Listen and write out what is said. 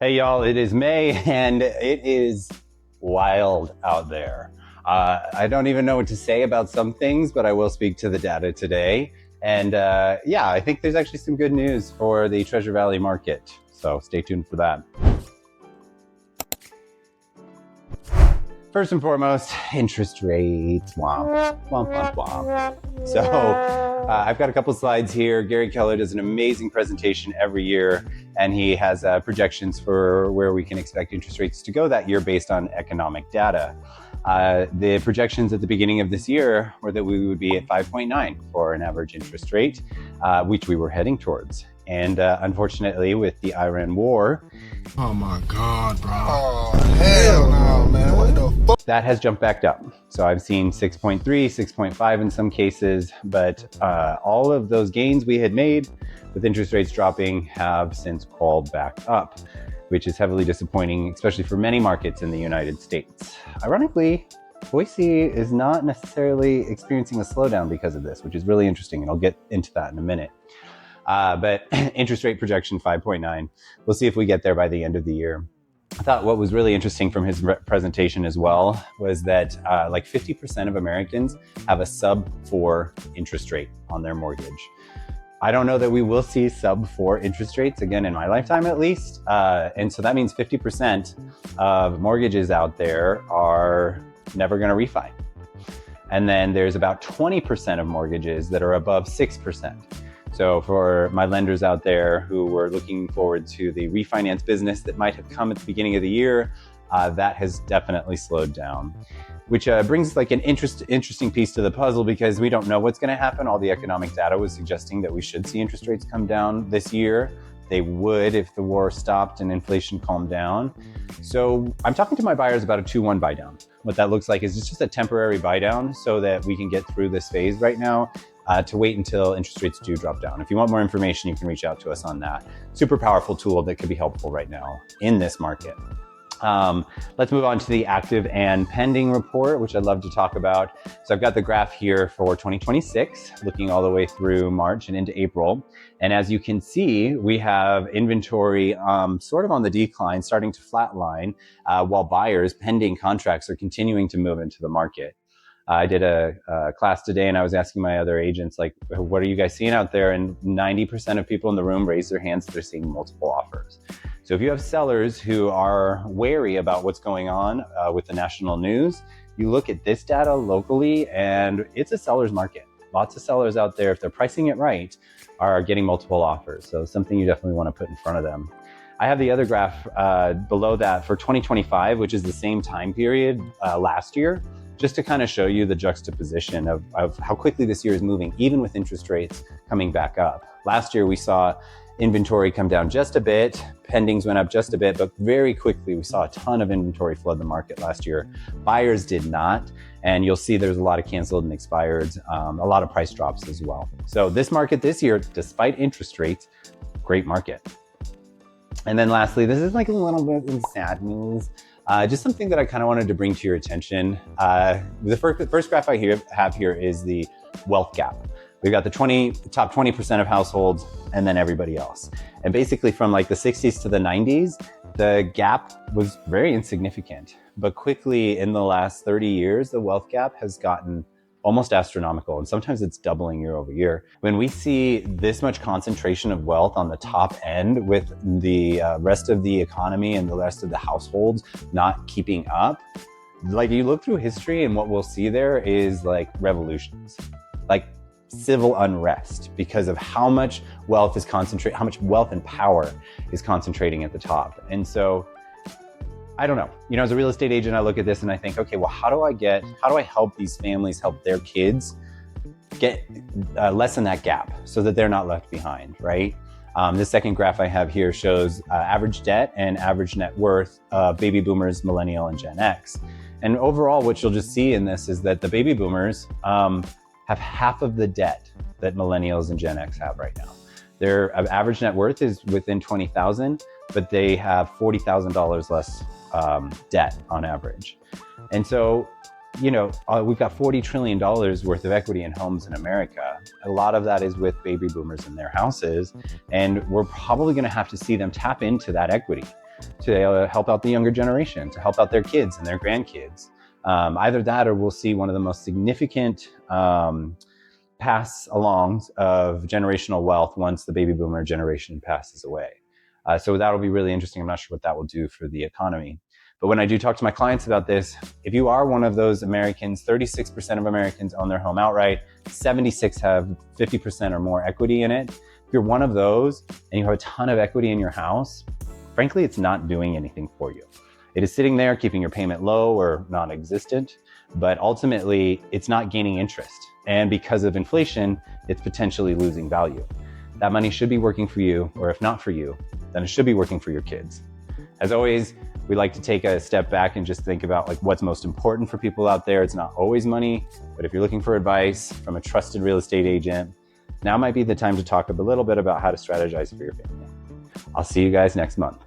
Hey y'all, it is May and it is wild out there. I don't even know what to say about some things, but I will speak to the data today. And yeah, I think there's actually some good news for the Treasure Valley market. So stay tuned for that. First and foremost, interest rates. Womp, womp, womp, womp. So I've got a couple slides here. Gary Keller does an amazing presentation every year, and he has projections for where we can expect interest rates to go that year based on economic data. The projections at the beginning of this year were that we would be at 5.9 for an average interest rate, which we were heading towards. And unfortunately, with the Iran war, oh my God, bro. Oh, hell no, man. What the fuck? That has jumped back up. So I've seen 6.3, 6.5 in some cases, but all of those gains we had made with interest rates dropping have since crawled back up, which is heavily disappointing, especially for many markets in the United States. Ironically, Boise is not necessarily experiencing a slowdown because of this, which is really interesting, and I'll get into that in a minute. But interest rate projection 5.9. We'll see if we get there by the end of the year. I thought what was really interesting from his presentation as well was that like 50% of Americans have a sub 4 interest rate on their mortgage. I don't know that we will see sub 4 interest rates again in my lifetime at least. And so that means 50% of mortgages out there are never going to refi. And then there's about 20% of mortgages that are above 6%. So for my lenders out there who were looking forward to the refinance business that might have come at the beginning of the year, that has definitely slowed down, which brings like an interesting piece to the puzzle because we don't know what's going to happen. All the economic data was suggesting that we should see interest rates come down this year. They would if the war stopped and inflation calmed down. So I'm talking to my buyers about a 2-1 buy down. What that looks like is it's just a temporary buy down so that we can get through this phase right now. To wait until interest rates do drop down. If you want more information, you can reach out to us on that. Super powerful tool that could be helpful right now in this market. Let's move on to the active and pending report, which I'd love to talk about. So I've got the graph here for 2026, looking all the way through March and into April. And as you can see, we have inventory sort of on the decline, starting to flatline, while buyers pending contracts are continuing to move into the market. I did a class today and I was asking my other agents, like, what are you guys seeing out there? And 90% of people in the room raised their hands. They're seeing multiple offers. So if you have sellers who are wary about what's going on with the national news, you look at this data locally and it's a seller's market. Lots of sellers out there, if they're pricing it right, are getting multiple offers. So something you definitely want to put in front of them. I have the other graph below that for 2025, which is the same time period last year, just to kind of show you the juxtaposition of how quickly this year is moving, even with interest rates coming back up. Last year, we saw inventory come down just a bit, pendings went up just a bit, but very quickly, we saw a ton of inventory flood the market last year. Buyers did not, and you'll see there's a lot of canceled and expired, a lot of price drops as well. So this market this year, despite interest rates, great market. And then lastly, this is like a little bit of sad news. Just something that I kind of wanted to bring to your attention. The first graph I have here is the wealth gap. We've got the top 20% of households and then everybody else. And basically from like the 60s to the 90s, the gap was very insignificant. But quickly in the last 30 years, the wealth gap has gotten almost astronomical, and sometimes it's doubling year over year. When we see this much concentration of wealth on the top end with the rest of the economy and the rest of the households not keeping up, like you look through history and what we'll see there is like revolutions, like civil unrest because of how much wealth is concentrated, how much wealth and power is concentrating at the top. And so I don't know. You know, as a real estate agent, I look at this and I think, okay, well, how do I help these families help their kids get lessen that gap so that they're not left behind, right? The second graph I have here shows average debt and average net worth of baby boomers, millennial, and Gen X. And overall, what you'll just see in this is that the baby boomers have half of the debt that millennials and Gen X have right now. Their average net worth is within $20,000, but they have $40,000 less debt on average. And so, you know, we've got $40 trillion worth of equity in homes in America. A lot of that is with baby boomers in their houses, and we're probably going to have to see them tap into that equity. to help out the younger generation, to help out their kids and their grandkids. Either that, or we'll see one of the most significant pass alongs of generational wealth once the baby boomer generation passes away. So that'll be really interesting. I'm not sure what that will do for the economy. But when I do talk to my clients about this, if you are one of those Americans, 36% of Americans own their home outright, 76 have 50% or more equity in it. If you're one of those and you have a ton of equity in your house, frankly, it's not doing anything for you. It is sitting there keeping your payment low or non-existent, but ultimately it's not gaining interest. And because of inflation, it's potentially losing value. That money should be working for you, or if not for you, then it should be working for your kids. As always, we like to take a step back and just think about like what's most important for people out there. It's not always money, but if you're looking for advice from a trusted real estate agent, now might be the time to talk a little bit about how to strategize for your family. I'll see you guys next month.